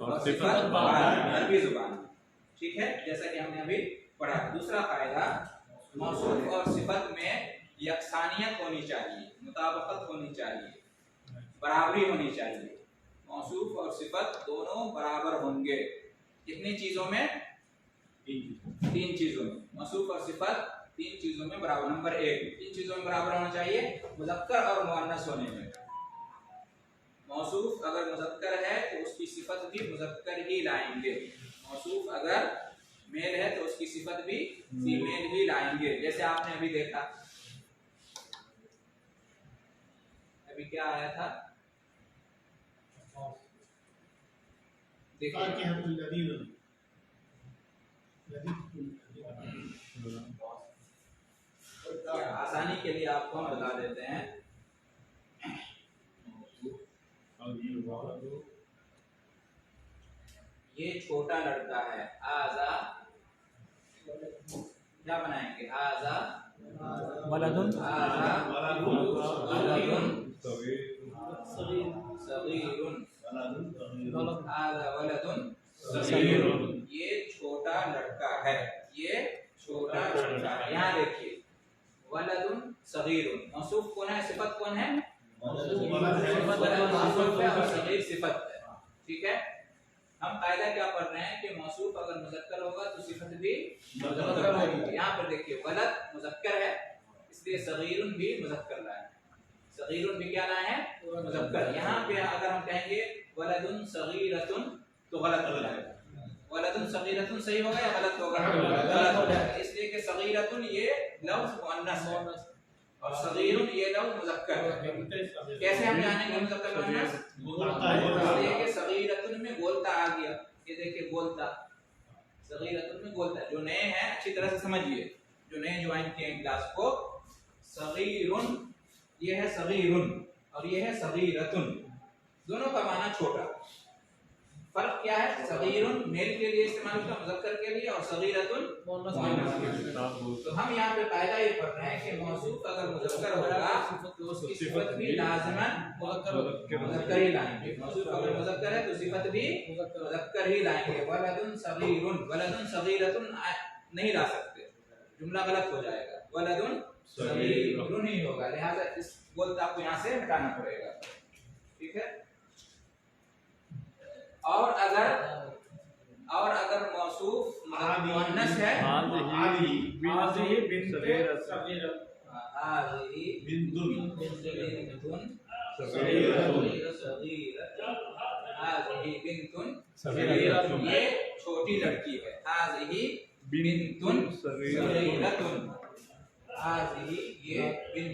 और सिफत अरबी जुबान में। ठीक है, जैसा कि हमने अभी पढ़ा। दूसरा कायदा, मौसूफ और सिफत में यकसानियत होनी चाहिए, मुताबकत होनी चाहिए, बराबरी होनी चाहिए। मौसूफ और सिफत दोनों बराबर होंगे। कितनी चीजों में? तीन चीजों में। मौसूफ और सिफत तीन चीजों में बराबर। नंबर एक, तीन चीजों में बराबर होना चाहिए, मुज़क्कर और मुअन्नस होने में। मौसूफ अगर मुज़क्कर है तो उसकी सिफत भी मुज़क्कर ही लाएंगे। मौसूफ अगर मेल है तो उसकी सिफत भी फीमेल ही लाएंगे। जैसे आपने अभी देखा, अभी क्या आया था? देखिए, आसानी के लिए आपको हम बता देते हैं। ये छोटा लड़का है, आजा, क्या बनाएंगे? आजा वलदुन, आजा वलदुन सगीरुन, आजा वलदुन सगीरुन। ये छोटा लड़का है, ये छोटा लड़का है। यहाँ देखिए, वलदुन सगीरुन, मौसूफ कौन है? सिफत कौन है? मौसूफ है और सगीर सिफत है। ठीक है, हम कायदा क्या पढ़ रहे हैं कि मौसूफ अगर मुज़क्कर होगा तो सिफत भी मुज़क्कर होगी। यहाँ पर देखिए, वलद मुज़क्कर है इसलिए सगीरुन भी मुज़क्कर लाए, सगीरुन भी क्या लाए हैं? मुज़क्कर। यहाँ पे अगर हम कहेंगे वलदुन सगीरतुन तो गलत हो जाएगा। वलदुन सगीरतुन सही होगा या गलत होगा? गलत हो जाएगा, इसलिए कि सगीरतुन ये लफ्ज़ मुअन्नस है और सगीरुन ये लफ्ज़ मुज़क्कर है। कैसे हम जानेंगे मुज़क्कर मुअन्नस? इसलिए कि सगीरतुन में गोलता आ गया। ये देखिए गोलता, सगीरतुन में गोलता। जो नए हैं अच्छी तरह से समझिए, जो नए ज्वाइन किए हैं क्लास को, सगीरुन ये है सगीरुन और ये है सगीरतुन, दोनों का माना छोटा। फर्क क्या है? सगीरुन मेल के लिए इस्तेमाल होता है, मुज़क्कर के लिए, और सगीरतुन मुअन्नस के लिए। तो हम यहाँ पे कायदा ये पढ़ रहे हैं कि मौसूफ अगर मुज़क्कर होगा तो उसकी सिफत भी लाज़िमन मुज़क्कर ही लाएंगे। मौसूफ अगर मुज़क्कर है तो सिफत भी मुज़क्कर ही लाएंगे। वलदुन सगीरुन, वलदुन सगीरतुन नहीं ला सकते, जुमला गलत हो जाएगा, वलदुन सगीरुन ही होगा। लिहाजा इस बोलता आपको यहाँ से हटाना पड़ेगा। ठीक है, और अगर मौसूफ मुअन्नस है, हाज़िही बिंतुन सगीरतुन, ये छोटी लड़की है। हाज़िही बिंतुन सगीरतुन, हाज़िही ये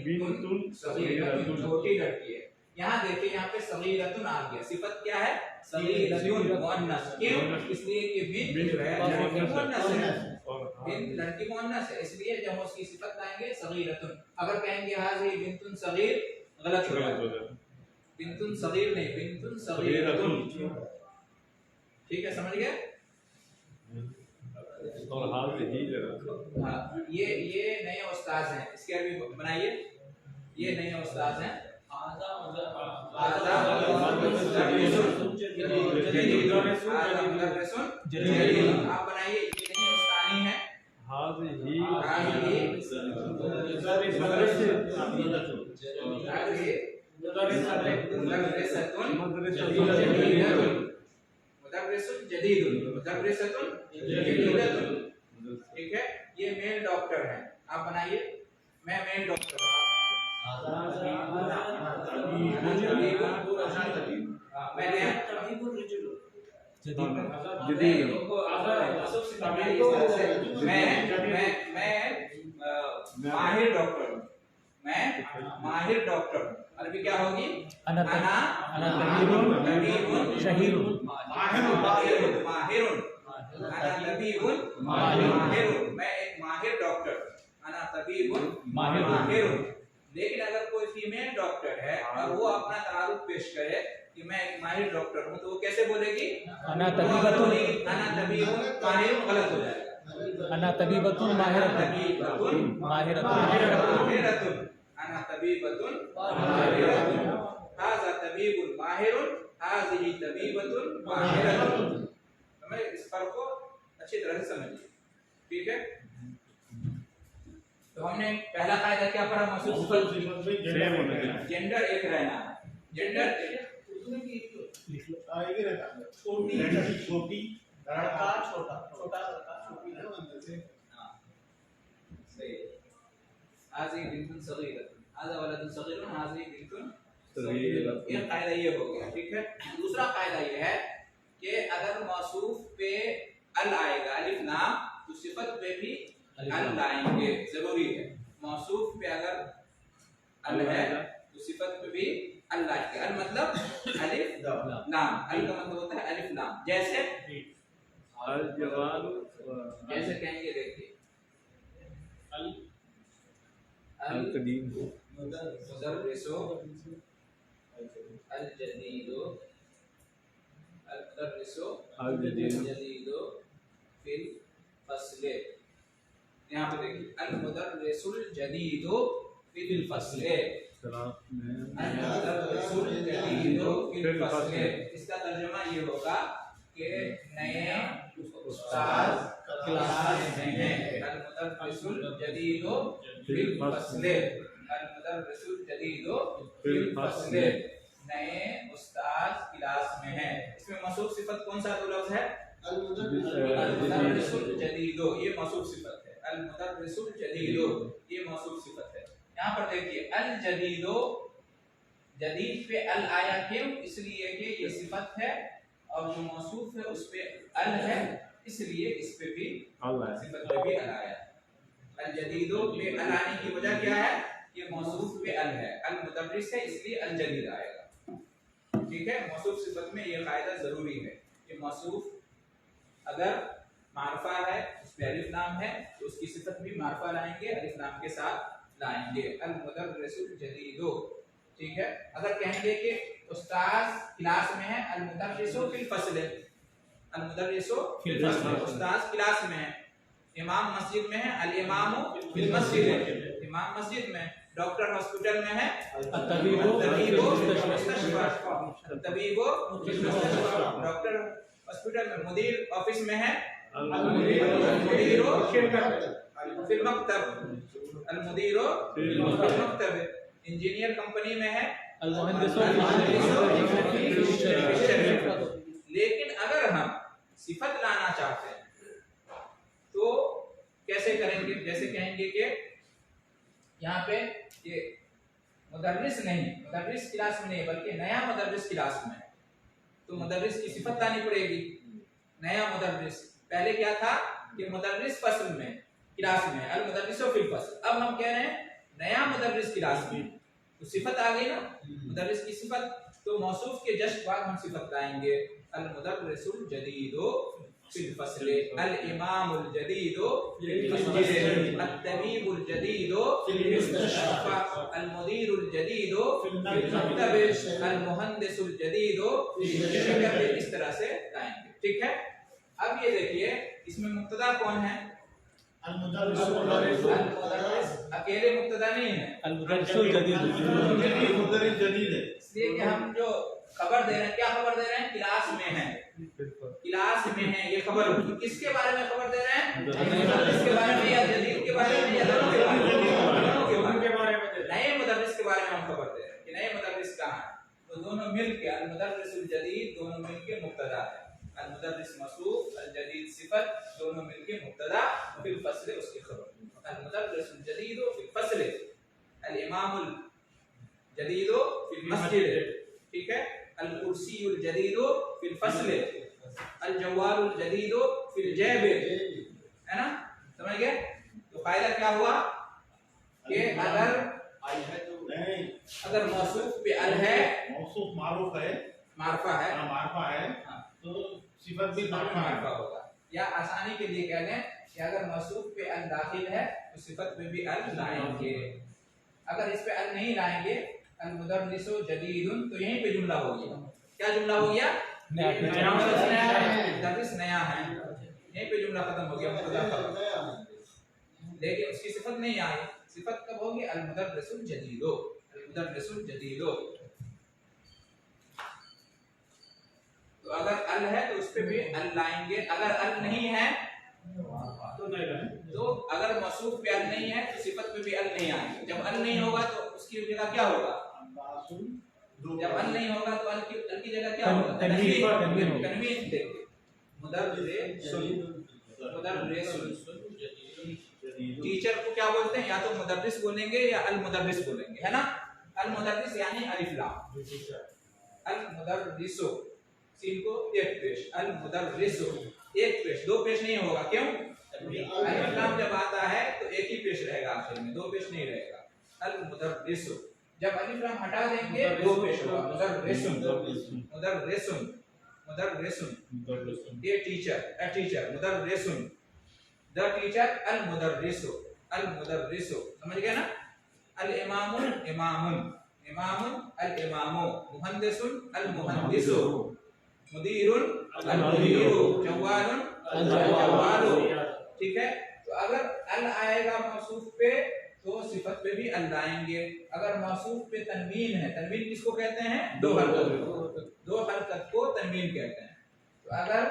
बिंतुन सगीरतुन, छोटी लड़की है। यहाँ देखिए, यहाँ पे सगीरतुन आ गया, सिफत क्या है? सगीरतुन मुअन्नस। क्यों? इसलिए कि बिंत जो है लड़की मुअन्नस है, बिंत लड़की मुअन्नस है, इसलिए जब उसकी सिफत लाएंगे सगीरतुन। अगर कहेंगे हाज़िही बिंतुन सगीर, गलत हो जाएगा, बिंतुन सगीर नहीं, बिंतुन सगीरतुन। ठीक है, समझ गए? और हाज़िही हाँ, ये नए उस्ताद हैं, इसके अरबी बनाइए। ये नए उस्ताद हैं। आप बनाइए, ये नई उस्तानी है। हाज़िही ठीक है, ये मेल डॉक्टर है। आप बनाइए, मैं मेल डॉक्टर हूँ। माहिर डॉक्टर हूँ, मैं माहिर डॉक्टर हूँ। अरबी क्या होगी? अना तबीबुन शहीरुन माहिरुन, अना तबीबुन माहिरुन, मैं एक माहिर डॉक्टर, अना तबीबुन माहिरुन। लेकिन अगर कोई फीमेल डॉक्टर है और वो अपना तारुफ पेश करे कि मैं एक माहिर डॉक्टर हूँ, तो वो कैसे बोलेगी? अना तबीबतुन माहिरुन, गलत हो जाएगा। अना तबीबतुन माहिरतुन, अना तबीबतुन माहिरतुन, हाज़ा तबीबुन माहिरुन, हाज़िही तबीबतुन माहिरतुन। समझ, इस फर्क को अच्छी तरह से समझिए, ठीक है। तो हमने पहला कायदा क्या पढ़ा, मौसूफ सिफत जेंडर एक रहना, जेंडर उसमें भी आएगी रहता है छोटी छोटी लड़का छोटा छोटा लड़का छोटी लड़का हां सही। हाज़िही बिंतुन सगीरतुन, हाज़ा वलदुन सगीरुन, हाज़िही बिंतुन सगीरतुन। ये कायदा ये हो गया, ठीक है। दूसरा कायदा ये है कि अगर मौसूफ पे अल आएगा, अलिफ लाम, तो सिफत पे भी अल लाएंगे, जरूरी है। मौसूफ पे अगर अल है तो सिफत पे भी अल लाएंगे। अल मतलब अलिफ लाम, अल का मतलब होता है अलिफ लाम। जैसे अल जवान जैसे कहेंगे, देखिए अल अल कदीम मुदर्रिसु अल जदीदु, अल मुदर्रिसु अल जदीदु फिल फस्ले। यहाँ पे देखिए अल मुदर्रिसुल जदीदु फिल फस्ले, अल मुदर्रिसुल जदीदु फिल फस्ले। इसका तर्जुमा ये होगा कि नए उस्ताद क्लास में हैं। अल मुदर्रिसुल जदीदु फिल फस्ले, अल मुदर्रिसुल जदीदु फिल फस्ले, नए उस्ताद क्लास में हैं। इसमें मौसूफ सिफत कौन सा दो लफ्ज है, अल मुदर्रिसुल जदीदु, ये मौसूफ सिफत है। अल मुदर्रिसुल जदीदु ये मौसूफ सिफत है। यहाँ पर देखिए अल जदीदु, जदीद पे अल आया क्यों, इसलिए कि ये सिफत है और जो मौसूफ है उस पे अल है, इसलिए इस पे भी सिफत पे भी अल आया। अल जदीदु पे अल आने की वजह क्या है, ये मौसूफ पे अल है, अल मुदर्रिस है, इसलिए अल जदीद आएगा, ठीक है। मौसूफ सिफत में ये कायदा जरूरी है कि मौसूफ अगर मारफा है, उस पे अलिफ लाम है, तो उसकी सिफत भी मारफा लाएंगे, अलिफ लाम के साथ लाएंगे। अल मुदर्रिसुल जदीदु, ठीक है। अगर कहेंगे कि उस्ताद क्लास में है, अल मुदर्रिसु फिल फस्ल, अल मुदर्रिसु फिल फस्ल, उस्ताद क्लास में है। इमाम मस्जिद में है, अल इमामु फिल मस्जिद, इमाम मस्जिद में। डॉक्टर हॉस्पिटल में है, तबीबु मुस्तशफा, तबीबु मुस्तशफा, डॉक्टर हॉस्पिटल में। मुदीर ऑफिस में है, मुदीरो फिल मक्तब, अल मुदीरो फिल मक्तब। इंजीनियर कंपनी में है, अल मुहंदिसु। लेकिन अगर हम सिफत लाना चाहते हैं तो कैसे करेंगे, जैसे कहेंगे कि यहाँ पे ये मुदर्रिस नहीं, मुदर्रिस क्लास में नहीं बल्कि नया मुदर्रिस क्लास में है, तो मुदर्रिस की सिफत लानी पड़ेगी, नया मुदर्रिस। पहले क्या था कि मुदर्रिस फसल में क्लास में, अल मुदर्रिसु फिल फस्ल। अब हम कह रहे हैं नया मुदर्रिस क्लास में, तो सिफत आ गई ना, मुदर्रिस की सिफत। तो मौसूफ के जस्ट बाद हम सिफत लाएंगे, अल मुदर्रिसुल जदीदु फिल फस्ल, अल इमामुल जदीदु फिल मस्जिद, अत तबीबुल जदीदु फिल मुस्तशफा, अल मुदीरुल जदीदु फिल मक्तब, अल मुहंदिसुल जदीदु फिल शरकत। इस तरह से लाएंगे, ठीक है। अब ये देखिए इसमें मुब्तदा कौन है, अल मुदर्रिसु अकेले मुब्तदा नहीं है, अल मुदर्रिसुल जदीद मुदर्रिस जदीद है, इसलिए कि हम जो खबर दे रहे हैं, क्या खबर दे रहे हैं, क्लास में है, क्लास में है, ये खबर किसके बारे में खबर दे रहे हैं, मुदर्रिस के बारे में या जदीद के बारे में या दोनों के बारे में, दोनों के बारे में, नए मुदर्रिस के बारे में हम खबर दे रहे हैं कि नए मुदर्रिस कहाँ है। तो दोनों मिलके अल मुदर्रिसुल जदीद दोनों मिलके मुब्तदा है, अल मुदर्रिस मसूफ, अल जदीद सिफत, दोनों मिलके मुब्तदा, फिल फस्ल उसकी खबर। अल मुदर्रिसुल जदीद फिल फस्ल, अल इमामुल जदीद फिल मस्जिद, ठीक है। अल कुर्सीयुल जदीद फिल फस्ल, अल जवालुल जदीद फिल जेब, है ना, समझ गए। तो कायदा क्या हुआ कि अगर मौसूफ पे अल है, मौसूफ मारूफ है, मारफा है, मारफा है, तो सिफत भी मारफा होगा। या आसानी के लिए कह लें कि अगर मौसूफ पे अल दाखिल है तो सिफत पे भी अल लाएंगे। अगर इस पे अल नहीं लाएंगे, अल मुदर्रिसु जदीदुन, तो यहीं पे जुमला हो गया। क्या जुमला हो गया, मुदर्रिस नया है, यहीं पे जुमला खत्म हो गया, मुब्तदा खबर। लेकिन उसकी सिफत नहीं आई, सिफत कब होगी, अल मुदर्रिसुल जदीदु, अल मुदर्रिसुल जदीदु। तो अगर अल है तो उस पे भी अल लाएंगे, अगर अल नहीं है तो नहीं लाएंगे। तो अगर मौसूफ पे अल नहीं है तो सिफत पे भी अल नहीं आएंगे। जब अल नहीं होगा तो उसकी जगह क्या होगा? जब अल नहीं होगा तो अल की जगह क्या होगा? तनवीन। तनवीन देंगे। मुदर्रिस। टीचर को क्या बोलते हैं? या तो मुदर्रिस बोलेंगे या अल मुदर्रिस बोलेंगे, है ना। अल मुदर्रिस यानी अलिफ लाम। अल मुदर्रिसो, सीन को एक पेश, अल मुदर्रिसो एक पेश, दो पेश नहीं होगा। क्यों? अलिफ लाम जब आता है तो एक ही पेश रहेगा आखिर में, दो पेश नहीं रहेगा। अल मुदर्रिसो, जब अलिफ लाम हटा देंगे दो पेश होगा। मुदर्रिसुन, मुदर्रिसुन, मुदर्रिसुन। ये टीचर, अ टीचर, मुदर्रिसुन, द टीचर, अल मुदर्रिसो, अल मुदर्रिसो, समझ गए ना। अल इमामुन, इमामुन, इमामुन, अल इमामो, मुहद्दिसुन, अल मुहद्दिसो, मुदीरुन, अल मुदीरु, जवालुन, अल जवालु। ठीक है। तो अगर अल आएगा मौसूफ पे तो सिफत पे भी अल लाएंगे। अगर मौसूफ पे तनवीन है, तनवीन किसको कहते हैं? दो हरकत को तनवीन कहते हैं। तो अगर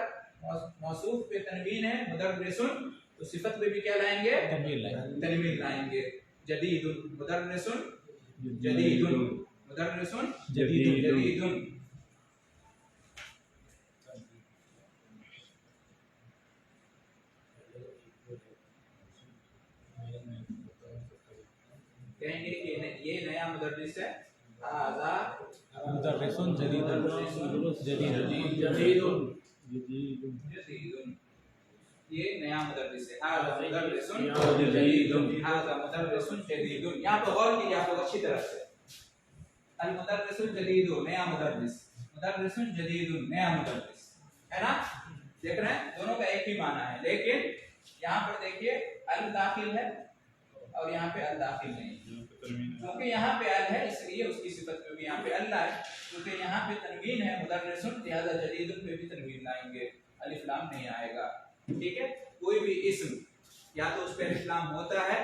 मौसूफ पे तनवीन है मुदर्रिसुन तो सिफत पे भी क्या लाएंगे? तनवीन लाएंगे। जदीदुन, मुदर्रिसुन, जदीदुन, मुदर्रिसुन, जदीदुन। कहेंगे कि ये नया मुदर्रिस है। हाज़ा मुदर्रिसुन जदीदुन, जदीदुन, ये नया मुदर्रिस है। हाज़ा मुदर्रिसुन जदीदुन, हाज़ा मुदर्रिसुन जदीदुन। यहाँ पर गौर कीजिए आप लोग अच्छी तरह से। अल मुदर्रिसुन जदीदुन, नया मुदर्रिस, मुदर्रिसुन जदीदुन, नया मुदर्रिस, है ना। देख रहे हैं दोनों का एक ही माना है, लेकिन यहाँ पर देखिए अल दाखिल है और यहाँ पे अल दाखिल नहीं। क्योंकि यहाँ पे अल है इसलिए उसकी सिफत पे भी यहाँ पे अल लाए। क्योंकि यहाँ पे तनवीन है मुदर्रिसुन, लिहाजा जदीदुन पे भी तनवीन लाएंगे, अलिफ लाम नहीं आएगा। ठीक है। कोई भी इस्म या तो उस पे अलिफ लाम होता है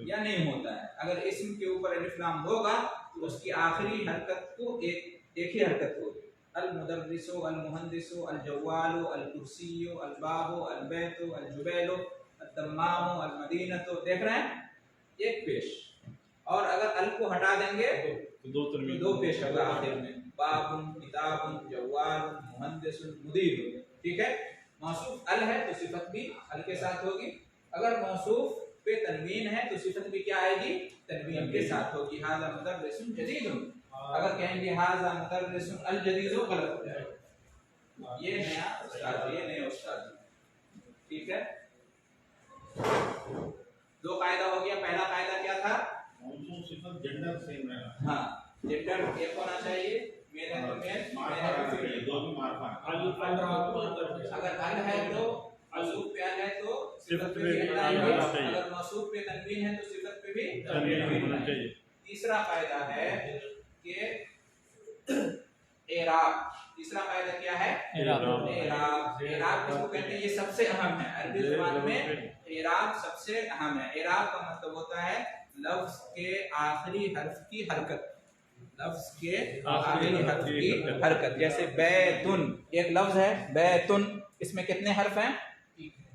या नहीं होता है। अगर इस्म के ऊपर अलिफ लाम होगा तो उसकी आखिरी हरकत को एक ही हरकत होगी। अल मुदर्रिसो, अल मुहद्दिसो, अल जवालो, अल कुर्सियो, अल बाबो, अल बैतो, अल जुबैलो, अल तम्मामो, अल मदीनतो। देख रहे हैं एक पेश। और अगर अल को हटा देंगे तो दो पेश होगा आखिर में। बाबुन, किताबुन, जवालुन, मुहद्दिसुन, मुदीरुन। ठीक है। मौसूफ अल है तो सिफत भी अल के साथ होगी। अगर मौसूफ पे तनवीन है तो सिफत भी क्या आएगी? तनवीन के साथ होगी। हाज़ा मुदर्रिसुन जदीदुन। अगर कहेंगे हाज़ा मुदर्रिसुन अल जदीदु गलत हो जाएगा। ये नया उस्ताद, ये नया उस्ताद। ठीक है। दो कायदा हो गया। पहला कायदा क्या था? जेंडर सेम रहेगा। हाँ, जेंडर एक होना चाहिए, मेल है तो मेल, फीमेल है तो फीमेल। दो भी मार्फा। अगर अल है तो मौसूफ पे अल है तो सिफत पे भी अल होना लाएंगे। चाहिए। अगर मौसूफ पे तनवीन है तो सिफत पे भी तनवीन होना चाहिए। तीसरा कायदा है कि एराब। तीसरा कायदा क्या है? एराब। एराब किसको कहते हैं? ये सबसे अहम है। अरबी ज़ुबान में एराब सबसे अहम है। एराब का मतलब होता है लफ्ज के आखिरी हर्फ की हरकत। लफ्ज के आखिरी हर्फ की हरकत। जैसे बैतुन एक लफ्ज है, बैतुन, इसमें कितने हर्फ हैं?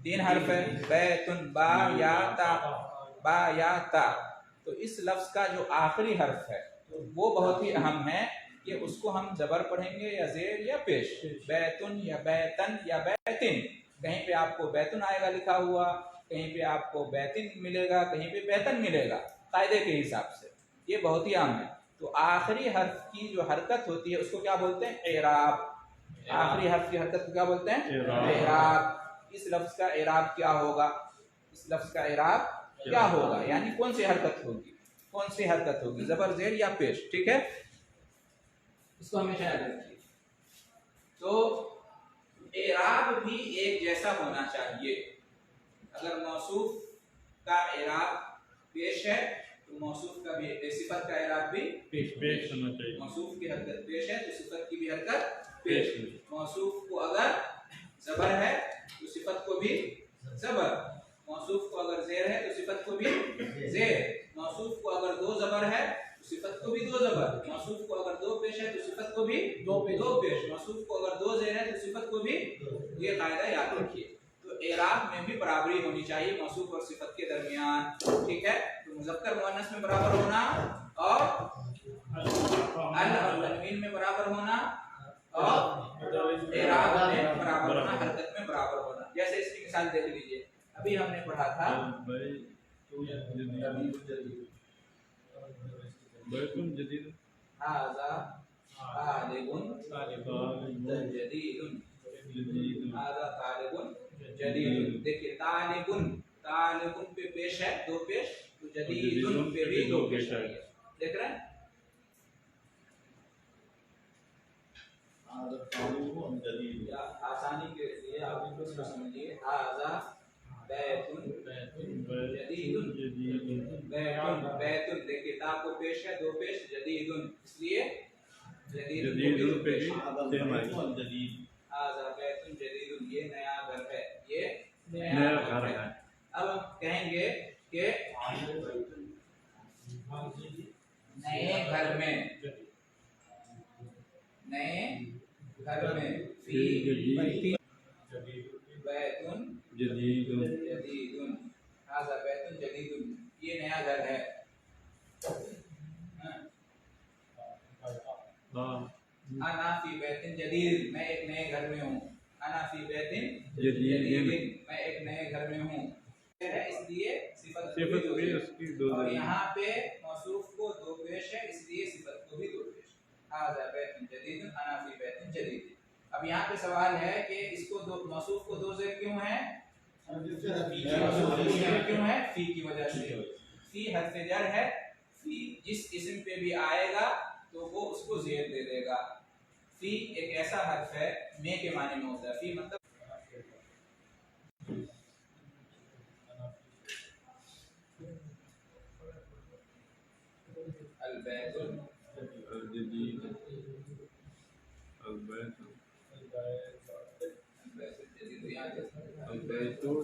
3 हर्फ है। बैतुन, बा या ता, बा या ता। तो इस लफ्ज का जो आखिरी हर्फ है वो बहुत ही अहम है कि उसको हम जबर पढ़ेंगे या जेर या पेश। बैतुन या बैतन या बैतिन। कहीं पे आपको बैतुन आएगा लिखा हुआ, कहीं पे आपको बैतिन मिलेगा, कहीं पे बैतन मिलेगा, कायदे के हिसाब से। ये बहुत ही आम है। तो आखिरी हर्फ की जो हरकत होती है उसको क्या बोलते हैं? एराब। आखिरी हर्फ की हरकत को क्या बोलते हैं? एराब। इस लफ्ज का एराब क्या होगा? इस लफ्ज का एराब क्या होगा? यानी कौन सी हरकत होगी? कौन सी हरकत होगी? जबर, जेर या पेश। ठीक है। इसको हमेशा याद रखिए। तो एराब भी एक जैसा होना चाहिए। अगर मौसूफ का एराब पेश है तो मौसूफ का भी, सिफत का एराब भी पेश होना चाहिए। मौसूफ की हरकत पेश है तो सिफत की भी हरकत पेश। मौसूफ को अगर जबर है तो सिफत को भी जबर। मौसूफ को अगर जेर है तो सिफत को भी जेर। मौसूफ को अगर दो जबर है तो सिफत को भी दो जबर। मौसूफ को अगर दो पेश है तो सिफत को भी दो पेश। मौसूफ को अगर दो जेर है ये कायदा याद रखिए। तो एराब में भी बराबरी होनी चाहिए मौसूफ और सिफत के दरमियान, ठीक है। तो मुज़क्कर मुअन्नस में बराबर होना और अल और तनवीन में बराबर होना और एराब में बराबर होना, हरकत में बराबर होना। जैसे इसकी मिसाल देख लीजिए, अभी हमने पढ़ा था हाज़ा तालिबुन जदीदुन, हाज़ा तालिबुन जदीदुन। देखिए तालिबुन, तालिबुन पे पेश है दो पेश, तो जदीदुन पे भी दो पेश है, देख रहे हैं। या आसानी के लिए आप इसको समझिए, हाज़ा बैतुन जदीदुन, बैतुन बैतुन देखिए ता को पेश है दो पेश, जदीदुन इसलिए जदीदुन पे भी हाज़ा बैतुन जदीदुन, ये नया घर है, ये नया घर है। अब हम कहेंगे कि नए घर में, नए घर में फी बैतुन जदीदुन, हाज़ा बैतुन जदीदुन, ये नया घर है। अना फी बैतिन जदीद, मैं एक नए घर में हूँ। अना फी बैतिन जदीद, मैं एक नए घर में हूँ, इसलिए सिफत भी उसकी दो, और यहाँ पे मौसूफ को दो पेश है इसलिए सिफत को भी दो पेश। हाज़ा बैतुन जदीदुन, अना फी बैतिन जदीद। अब यहाँ पे सवाल है कि इसको दो मौसूफ को दो ज़ेर क्यों है? क्यों है? फी की वजह से। फी हर्फ जर है, फी जिस इस्म पे भी आएगा तो वो उसको ज़ेर दे देगा। फी एक ऐसा हर्फ है, में के माने में होता है। फी मतलब अल-बैतुल जदीद, अल-बैतुल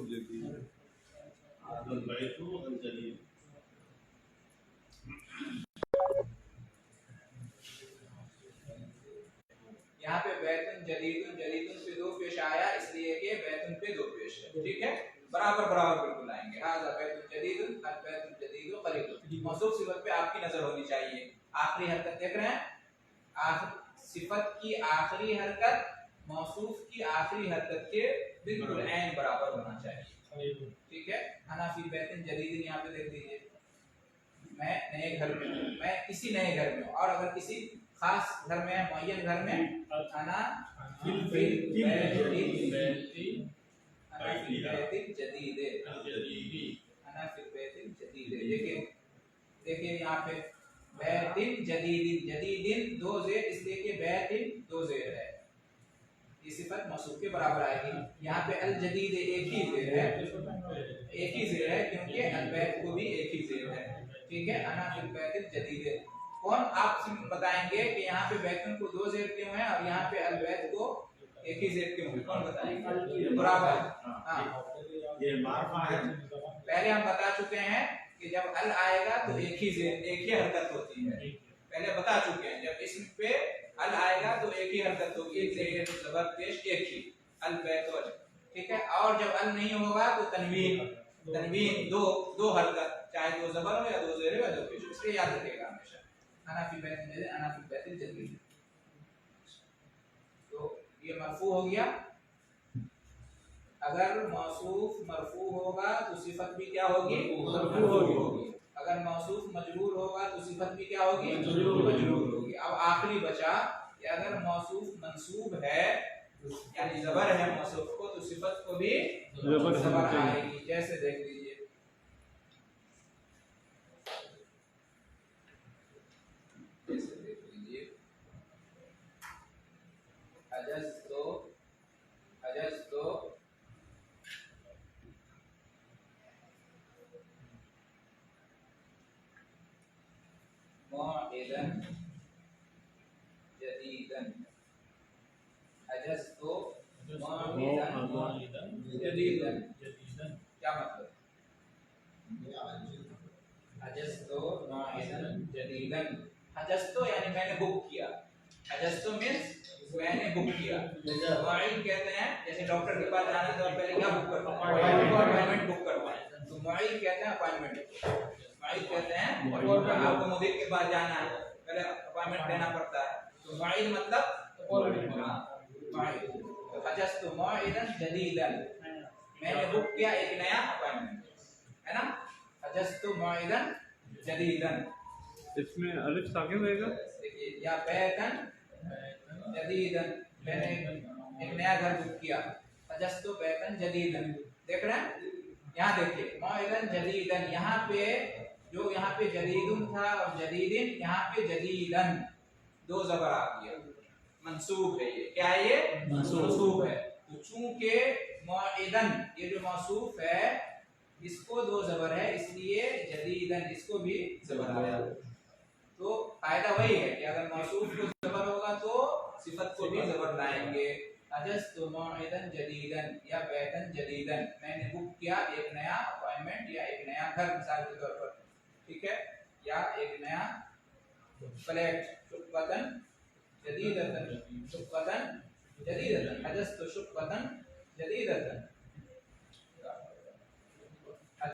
जदीद। यहाँ पे बैतुन जदीदुन, जदीदुन पे दो पेश आया इसलिए कि बैतुन पे दो पेश है, ठीक है। बराबर बराबर बिल्कुल आएंगे। हाज़ा बैतुन जदीदुन, अल बैतुन जदीदु करीबुन। मौसूफ सिफत पे आपकी नजर होनी चाहिए। आखिरी हरकत देख रहे हैं, सिफत की आखिरी हरकत मौसूफ की आखिरी हरकत के बिल्कुल ऐन बराबर होना चाहिए, ठीक है। अना फी बैतिन जदीद, यहाँ पे देख लीजिए, मैं नए घर में हूँ, मैं किसी नए घर में हूँ। और अगर किसी खास घर में है, मुअय्यन घर में, अना फिल बैतिन जदीद, अना फिल बैतिन जदीद। देखिए यहाँ पे बैतिन जदीदिन, जदीदिन दो ज़ेर इसलिए कि बैतिन दो ज़ेर है, ये सिफत मौसूफ के बराबर आएगी। यहाँ पे अल जदीद एक ही ज़ेर है, एक ही ज़ेर है क्योंकि अल बैत को भी एक ही ज़ेर है, ठीक है। अना फिल बैतिन जदीद। कौन आप बताएंगे कि यहाँ पे बैतुन को दो ज़ेर क्यों है और यहाँ पे अल बैत को एक ही ज़ेर क्यों है? कौन बताएंगे? बराबर, हाँ ये मारफा है। पहले हम बता चुके हैं कि जब अल आएगा तो एक ही हरकत होती है, पहले बता चुके हैं। जब इसम पे अल आएगा तो एक ही हरकत होगी, ज़ेर ज़बर पेश एक ही, अल बैतुल, ठीक है। और जब अल नहीं होगा तो तनवीन, तनवीन दो हरकत, चाहे दो ज़बर हो या दो ज़ेर हो या दो पेश, इसलिए याद रखिएगा हमेशा। अना फी बैतिन जदीद, अना फी बैतिन जदीद। तो ये मरफू हो गया। अगर मौसूफ मरफू होगा तो सिफत भी क्या होगी? मरफू होगी। अगर मौसूफ मजरूर होगा तो सिफत भी क्या होगी? मजरूर होगी। अब आखिरी बचा कि अगर मौसूफ मंसूब है यानी ज़बर है मौसूफ को, तो सिफत को भी ज़बर आएगी। जैसे देख लीजिए, अजज़्तो, अजज़्तो मौइदन जदीदन, अजज़्तो मौइदन जदीदन, क्या मतलब? अजज़्तो मौइदन जदीदन, अजज़्तो यानी मैंने बुक किया, अजज़्तो मींस मैंने बुक किया। मुआइद कहते हैं जैसे डॉक्टर के पास जाना है तो आप पहले क्या बुक करते हैं? अपॉइंटमेंट बुक करते हैं। तो मुआइद कहते हैं अपॉइंटमेंट। मुआइद कहते हैं आपको मुदीर के पास जाना है पहले अपॉइंटमेंट लेना पड़ता है। तो मुआइद मतलब मुआइद। तो हजस्तु मुआइदन जदीदन, मैंने बुक किया एक नया अपॉइंटमेंट, है ना? हजस्तु मुआइदन जदीदन। इसमें अलिफ साकिन रहेगा। देखिए या बैतन जदीदन, मैंने एक नया घर बुक किया। हजस्तु बैतन जदीदन, देख रहे हैं? यहाँ देखिए मुआइदन जदीदन, यहाँ पे जदीदुन था और जदीदिन, यहाँ पे जदीदन दो जबर आ गया, मंसूब है। ये क्या है? ये मंसूब है। तो चूंकि मुआइदन ये जो मौसूफ है इसको दो जबर है, इसलिए जदीदन इसको भी जबर आया। तो फायदा वही है कि अगर मौसूफ को जबर होगा तो सिफत को भी जबर लाएंगे। अजस्तु मौइदन जदीदन या बैतन जदीदन, मैंने बुक किया एक नया अपॉइंटमेंट या एक नया घर मिसाल के तौर पर, ठीक है? या एक नया फ्लैट। शुक्वतन जदीदतन, शुक्वतन जदीदतन, अजस्तु शुक्वतन जदीदतन।